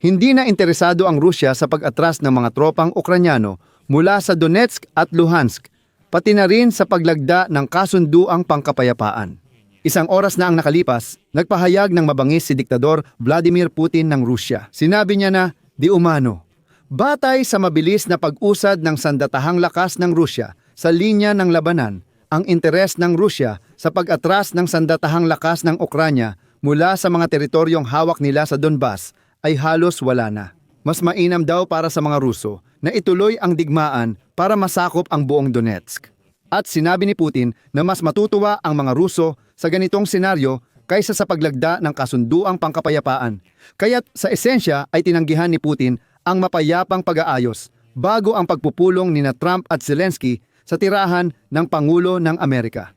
Hindi na interesado ang Rusya sa pag-atras ng mga tropang Ukranyano mula sa Donetsk at Luhansk, pati na rin sa paglagda ng kasunduang pangkapayapaan. Isang oras na ang nakalipas, nagpahayag ng mabangis si Diktador Vladimir Putin ng Rusya. Sinabi niya na, di umano, batay sa mabilis na pag-usad ng sandatahang lakas ng Rusya sa linya ng labanan, ang interes ng Rusya sa pag-atras ng sandatahang lakas ng Ukranya mula sa mga teritoryong hawak nila sa Donbas ay halos wala na. Mas mainam daw para sa mga Ruso na ituloy ang digmaan para masakop ang buong Donetsk. At sinabi ni Putin na mas matutuwa ang mga Ruso sa ganitong senaryo kaysa sa paglagda ng kasunduang pangkapayapaan. Kaya't sa esensya ay tinanggihan ni Putin ang mapayapang pag-aayos bago ang pagpupulong nina Trump at Zelensky sa tirahan ng Pangulo ng Amerika.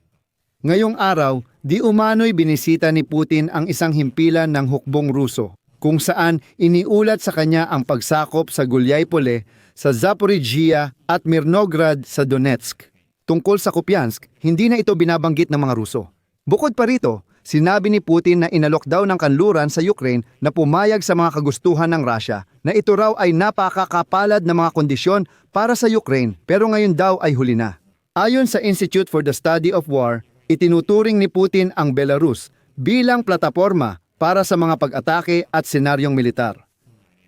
Ngayong araw, di umano'y binisita ni Putin ang isang himpilan ng hukbong Ruso, kung saan iniulat sa kanya ang pagsakop sa Gulyay-Pole sa Zaporizhia at Mirnograd sa Donetsk. Tungkol sa Kupiansk, hindi na ito binabanggit ng mga Ruso. Bukod pa rito, sinabi ni Putin na inalok daw ng kanluran sa Ukraine na pumayag sa mga kagustuhan ng Russia na ito raw ay napakakapalad na mga kondisyon para sa Ukraine pero ngayon daw ay huli na. Ayon sa Institute for the Study of War, itinuturing ni Putin ang Belarus bilang plataporma para sa mga pag-atake at senaryong militar.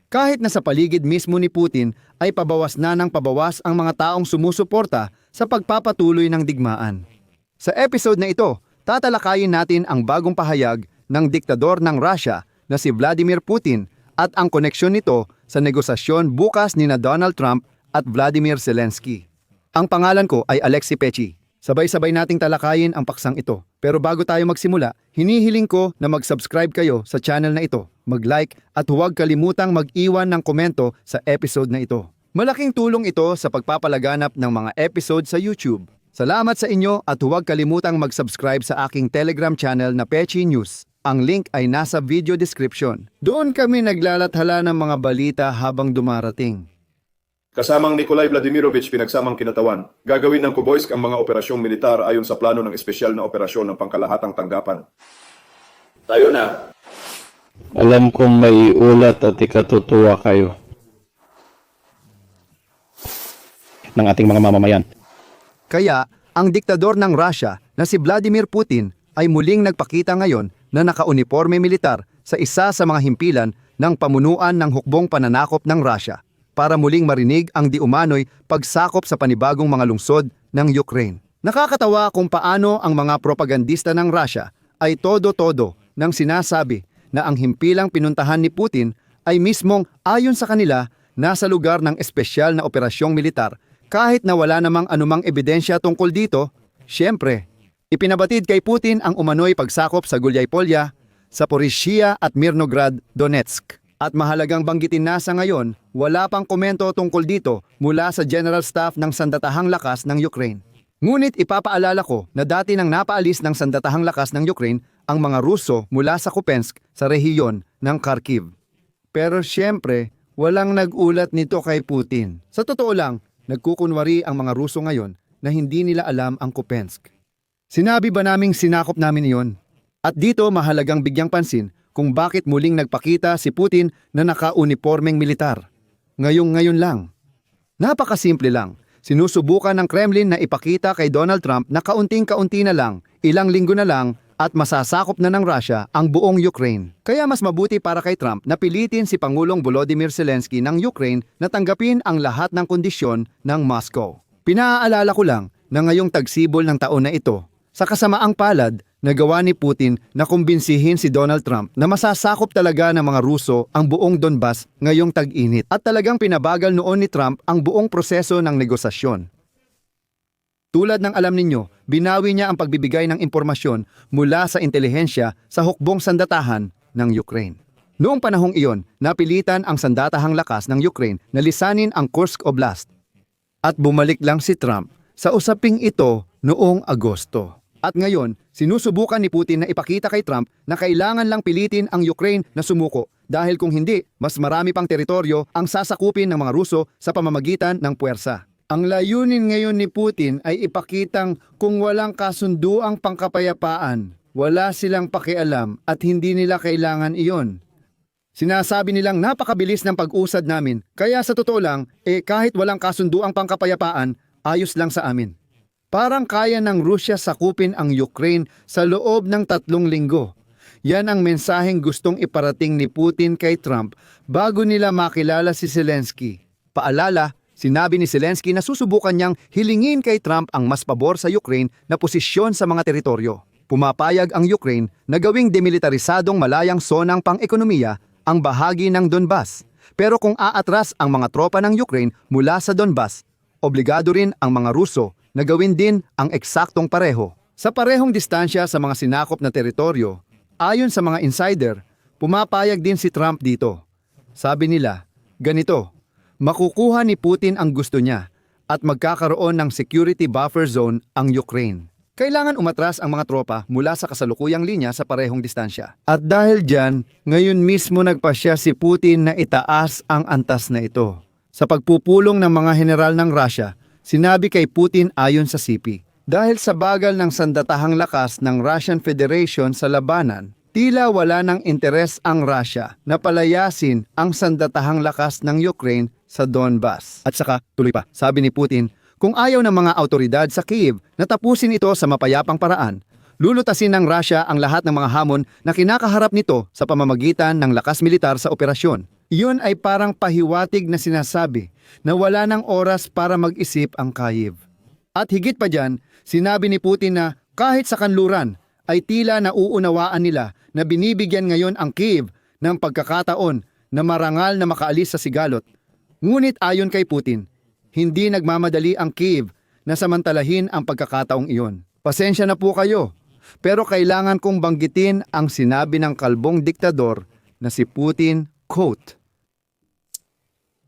Kahit na sa paligid mismo ni Putin ay pabawas na ng pabawas ang mga taong sumusuporta sa pagpapatuloy ng digmaan. Sa episode na ito, tatalakayin natin ang bagong pahayag ng diktador ng Russia na si Vladimir Putin at ang koneksyon nito sa negosasyon bukas ni na Donald Trump at Vladimir Zelensky. Ang pangalan ko ay Alexi Pechi. Sabay-sabay nating talakayin ang paksang ito. Pero bago tayo magsimula, hinihiling ko na mag-subscribe kayo sa channel na ito, mag-like at huwag kalimutang mag-iwan ng komento sa episode na ito. Malaking tulong ito sa pagpapalaganap ng mga episode sa YouTube. Salamat sa inyo at huwag kalimutang mag-subscribe sa aking Telegram channel na Pechi News. Ang link ay nasa video description. Doon kami naglalathala ng mga balita habang dumarating. Kasamang Nikolai Vladimirovich pinagsamang kinatawan, gagawin ng Kuboysk ang mga operasyong militar ayon sa plano ng espesyal na operasyon ng pangkalahatang tanggapan. Tayo na. Alam kong may ulat at ikatutuwa kayo ng ating mga mamamayan. Kaya, ang diktador ng Russia na si Vladimir Putin ay muling nagpakita ngayon na naka-uniforme militar sa isa sa mga himpilan ng pamunuan ng hukbong pananakop ng Russia para muling marinig ang di umano'y pagsakop sa panibagong mga lungsod ng Ukraine. Nakakatawa kung paano ang mga propagandista ng Russia ay todo-todo nang sinasabi na ang himpilang pinuntahan ni Putin ay mismong ayon sa kanila nasa lugar ng espesyal na operasyong militar kahit na wala namang anumang ebidensya tungkol dito. Siyempre, ipinabatid kay Putin ang umano'y pagsakop sa Gulyay-Polya, Zaporizhia at Mirnograd, Donetsk. At mahalagang banggitin na sa ngayon, wala pang komento tungkol dito mula sa General Staff ng Sandatahang Lakas ng Ukraine. Ngunit ipapaalala ko na dati nang napaalis ng Sandatahang Lakas ng Ukraine ang mga Ruso mula sa Kupiansk sa rehiyon ng Kharkiv. Pero siyempre, walang nag-ulat nito kay Putin. Sa totoo lang, nagkukunwari ang mga Ruso ngayon na hindi nila alam ang Kupiansk. Sinabi ba naming sinakop namin iyon? At dito mahalagang bigyang pansin kung bakit muling nagpakita si Putin na naka-uniformeng militar. Ngayon lang. Napakasimple lang. Sinusubukan ng Kremlin na ipakita kay Donald Trump na kaunting-kaunti na lang, ilang linggo na lang, at masasakop na ng Russia ang buong Ukraine. Kaya mas mabuti para kay Trump na pilitin si Pangulong Volodymyr Zelensky ng Ukraine na tanggapin ang lahat ng kondisyon ng Moscow. Pinaaalala ko lang na ngayong tagsibol ng taon na ito, sa kasamaang palad, nagawa ni Putin na kumbinsihin si Donald Trump na masasakop talaga ng mga Ruso ang buong Donbas ngayong tag-init at talagang pinabagal noon ni Trump ang buong proseso ng negosasyon. Tulad ng alam ninyo, binawi niya ang pagbibigay ng impormasyon mula sa intelihensya sa hukbong sandatahan ng Ukraine. Noong panahong iyon, napilitan ang sandatahang lakas ng Ukraine na lisanin ang Kursk Oblast. At bumalik lang si Trump sa usaping ito noong Agosto. At ngayon, sinusubukan ni Putin na ipakita kay Trump na kailangan lang pilitin ang Ukraine na sumuko dahil kung hindi, mas marami pang teritoryo ang sasakupin ng mga Ruso sa pamamagitan ng puwersa. Ang layunin ngayon ni Putin ay ipakitang kung walang kasunduang pangkapayapaan, wala silang pakialam at hindi nila kailangan iyon. Sinasabi nilang napakabilis ng pag-usad namin, kaya sa totoo lang, kahit walang kasunduang pangkapayapaan, ayos lang sa amin. Parang kaya ng Rusya sakupin ang Ukraine sa loob ng 3 linggo. Yan ang mensaheng gustong iparating ni Putin kay Trump bago nila makilala si Zelensky. Paalala, sinabi ni Zelensky na susubukan niyang hilingin kay Trump ang mas pabor sa Ukraine na posisyon sa mga teritoryo. Pumapayag ang Ukraine na gawing demilitarisadong malayang sonang pang-ekonomiya ang bahagi ng Donbas. Pero kung aatras ang mga tropa ng Ukraine mula sa Donbas, obligado rin ang mga Ruso na gawin din ang eksaktong pareho. Sa parehong distansya sa mga sinakop na teritoryo, ayon sa mga insider, pumapayag din si Trump dito. Sabi nila, ganito, makukuha ni Putin ang gusto niya at magkakaroon ng security buffer zone ang Ukraine. Kailangan umatras ang mga tropa mula sa kasalukuyang linya sa parehong distansya. At dahil dyan, ngayon mismo nagpasya si Putin na itaas ang antas na ito. Sa pagpupulong ng mga general ng Russia, sinabi kay Putin ayon sa CP, dahil sa bagal ng sandatahang lakas ng Russian Federation sa labanan, tila wala ng interes ang Russia na palayasin ang sandatahang lakas ng Ukraine sa Donbas. At saka, tuloy pa, sabi ni Putin, kung ayaw ng mga autoridad sa Kyiv na tapusin ito sa mapayapang paraan, lulutasin ng Russia ang lahat ng mga hamon na kinakaharap nito sa pamamagitan ng lakas militar sa operasyon. Iyon ay parang pahiwatig na sinasabi na wala ng oras para mag-isip ang Kyiv. At higit pa dyan, sinabi ni Putin na kahit sa kanluran ay tila nauunawaan nila na binibigyan ngayon ang Kyiv ng pagkakataon na marangal na makaalis sa sigalot. Ngunit ayon kay Putin, hindi nagmamadali ang Kyiv na samantalahin ang pagkakataong iyon. Pasensya na po kayo, pero kailangan kong banggitin ang sinabi ng kalbong diktador na si Putin, quote,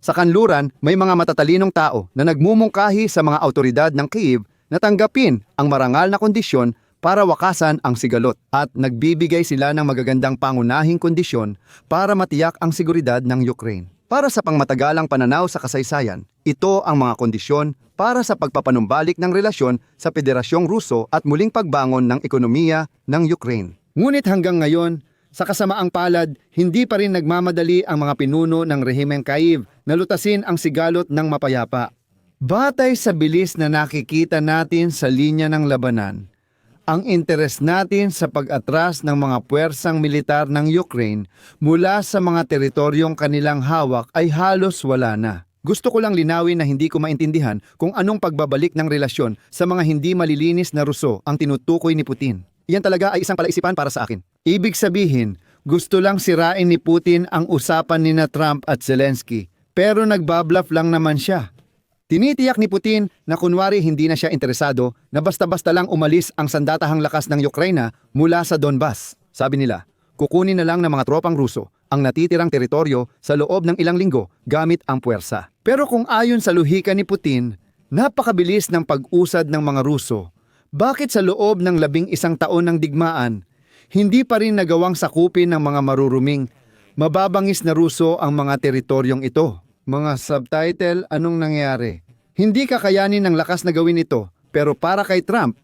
sa kanluran, may mga matatalinong tao na nagmumungkahi sa mga autoridad ng Kyiv na tanggapin ang marangal na kondisyon para wakasan ang sigalot at nagbibigay sila ng magagandang pangunahing kondisyon para matiyak ang seguridad ng Ukraine. Para sa pangmatagalang pananaw sa kasaysayan, ito ang mga kondisyon para sa pagpapanumbalik ng relasyon sa Federasyong Ruso at muling pagbangon ng ekonomiya ng Ukraine. Ngunit hanggang ngayon, sa kasamaang palad, hindi pa rin nagmamadali ang mga pinuno ng rehimeng Kyiv na lutasin ang sigalot ng mapayapa. Batay sa bilis na nakikita natin sa linya ng labanan, ang interes natin sa pag-atras ng mga puwersang militar ng Ukraine mula sa mga teritoryong kanilang hawak ay halos wala na. Gusto ko lang linawin na hindi ko maintindihan kung anong pagbabalik ng relasyon sa mga hindi malilinis na Ruso ang tinutukoy ni Putin. Iyan talaga ay isang palaisipan para sa akin. Ibig sabihin, gusto lang sirain ni Putin ang usapan ni Trump at Zelensky, pero nagbabluff lang naman siya. Tinitiyak ni Putin na kunwari hindi na siya interesado na basta-basta lang umalis ang sandatahang lakas ng Ukraina mula sa Donbas. Sabi nila, kukunin na lang ng mga tropang Ruso ang natitirang teritoryo sa loob ng ilang linggo gamit ang puwersa. Pero kung ayon sa luhika ni Putin, napakabilis ng pag-usad ng mga Ruso. Bakit sa loob ng 11 taon ng digmaan, hindi pa rin nagawang sakupin ng mga maruruming, mababangis na Ruso ang mga teritoryong ito? Mga subtitle, anong nangyari? Hindi kakayanin ng lakas na gawin ito, pero para kay Trump,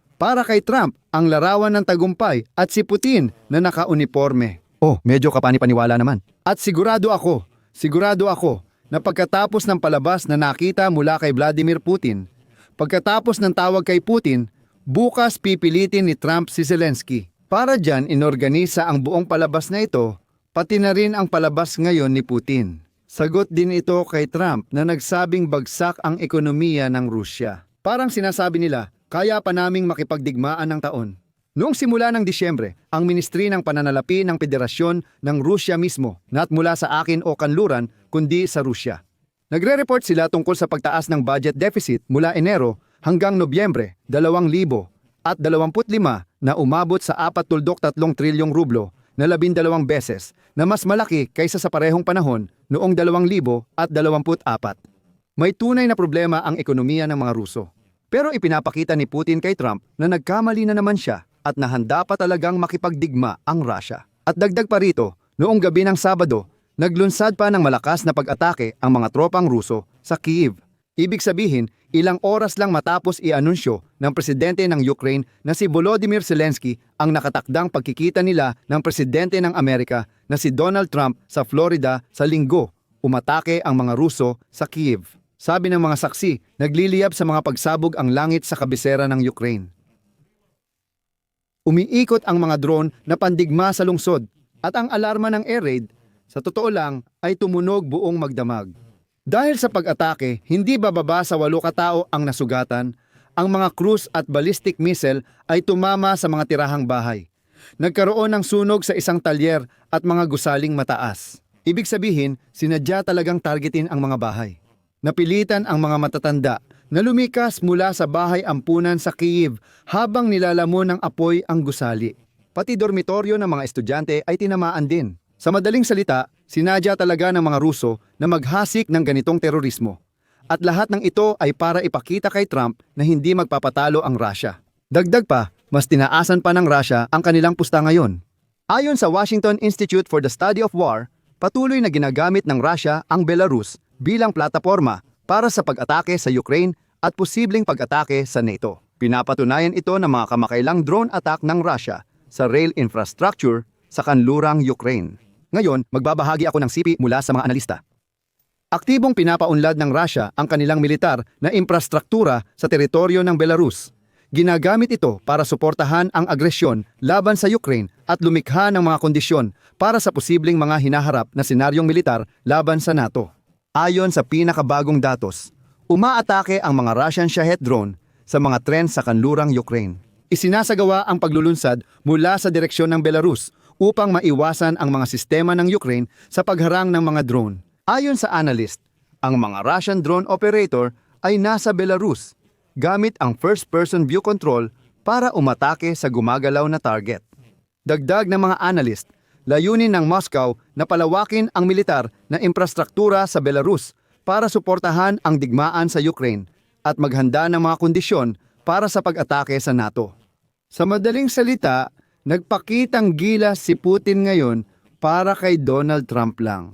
ang larawan ng tagumpay at si Putin na naka-uniforme. Oh, medyo kapani-paniwala naman. At sigurado ako na pagkatapos ng palabas na nakita mula kay Vladimir Putin, pagkatapos ng tawag kay Putin, bukas pipilitin ni Trump si Zelensky. Para dyan, inorganisa ang buong palabas na ito, pati na rin ang palabas ngayon ni Putin. Sagot din ito kay Trump na nagsabing bagsak ang ekonomiya ng Rusya. Parang sinasabi nila, kaya pa naming makipagdigmaan ng taon. Noong simula ng Disyembre, ang Ministry ng Pananalapi ng Federasyon ng Rusya mismo, not mula sa akin o kanluran, kundi sa Rusya. Nagre-report sila tungkol sa pagtaas ng budget deficit mula Enero hanggang Nobyembre 2025 na umabot sa 4.3 trilyong rublo na 12 beses na mas malaki kaysa sa parehong panahon noong 2024. May tunay na problema ang ekonomiya ng mga Ruso. Pero ipinapakita ni Putin kay Trump na nagkamali na naman siya at nahanda pa talagang makipagdigma ang Russia. At dagdag pa rito, noong gabi ng Sabado, naglunsad pa ng malakas na pag-atake ang mga tropang Ruso sa Kyiv. Ibig sabihin, ilang oras lang matapos i-anunsyo ng presidente ng Ukraine na si Volodymyr Zelensky ang nakatakdang pagkikita nila ng presidente ng Amerika na si Donald Trump sa Florida sa Linggo, umatake ang mga Ruso sa Kyiv. Sabi ng mga saksi, nagliliyab sa mga pagsabog ang langit sa kabisera ng Ukraine. Umiikot ang mga drone na pandigma sa lungsod at ang alarma ng air raid, sa totoo lang, ay tumunog buong magdamag. Dahil sa pag-atake, hindi bababa sa 8 katao ang nasugatan, ang mga cruise at ballistic missile ay tumama sa mga tirahang bahay. Nagkaroon ng sunog sa isang talyer at mga gusaling mataas. Ibig sabihin, sinadya talagang targetin ang mga bahay. Napilitan ang mga matatanda na lumikas mula sa bahay ampunan sa Kyiv habang nilalamon ng apoy ang gusali. Pati dormitoryo ng mga estudyante ay tinamaan din. Sa madaling salita, sinadya talaga ng mga Ruso na maghasik ng ganitong terorismo. At lahat ng ito ay para ipakita kay Trump na hindi magpapatalo ang Russia. Dagdag pa, mas tinaasan pa ng Russia ang kanilang pusta ngayon. Ayon sa Washington Institute for the Study of War, patuloy na ginagamit ng Russia ang Belarus bilang plataporma para sa pag-atake sa Ukraine at posibleng pag-atake sa NATO. Pinapatunayan ito ng mga kamakailang drone attack ng Russia sa rail infrastructure sa kanlurang Ukraine. Ngayon, magbabahagi ako ng sipi mula sa mga analista. Aktibong pinapaunlad ng Russia ang kanilang militar na infrastruktura sa teritoryo ng Belarus. Ginagamit ito para suportahan ang agresyon laban sa Ukraine at lumikha ng mga kondisyon para sa posibleng mga hinaharap na senaryong militar laban sa NATO. Ayon sa pinakabagong datos, umaatake ang mga Russian Shahed drone sa mga tren sa kanlurang Ukraine. Isinasagawa ang paglulunsad mula sa direksyon ng Belarus upang maiwasan ang mga sistema ng Ukraine sa pagharang ng mga drone. Ayon sa analyst, ang mga Russian drone operator ay nasa Belarus gamit ang first-person view control para umatake sa gumagalaw na target. Dagdag ng mga analyst, layunin ng Moscow na palawakin ang militar na infrastruktura sa Belarus para suportahan ang digmaan sa Ukraine at maghanda ng mga kondisyon para sa pag-atake sa NATO. Sa madaling salita, nagpakitang gilas si Putin ngayon para kay Donald Trump lang.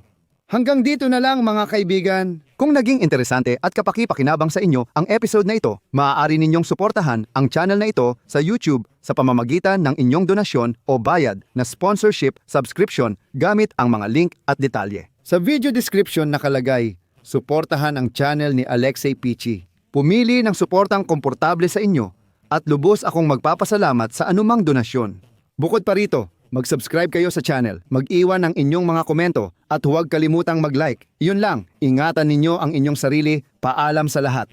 Hanggang dito na lang mga kaibigan. Kung naging interesante at kapaki-pakinabang sa inyo ang episode na ito, maaari ninyong suportahan ang channel na ito sa YouTube sa pamamagitan ng inyong donasyon o bayad na sponsorship subscription gamit ang mga link at detalye. Sa video description nakalagay, suportahan ang channel ni Alexei Pichi. Pumili ng suportang komportable sa inyo at lubos akong magpapasalamat sa anumang donasyon. Bukod pa rito, mag-subscribe kayo sa channel, mag-iwan ng inyong mga komento at huwag kalimutang mag-like. Iyon lang, ingatan ninyo ang inyong sarili, paalam sa lahat.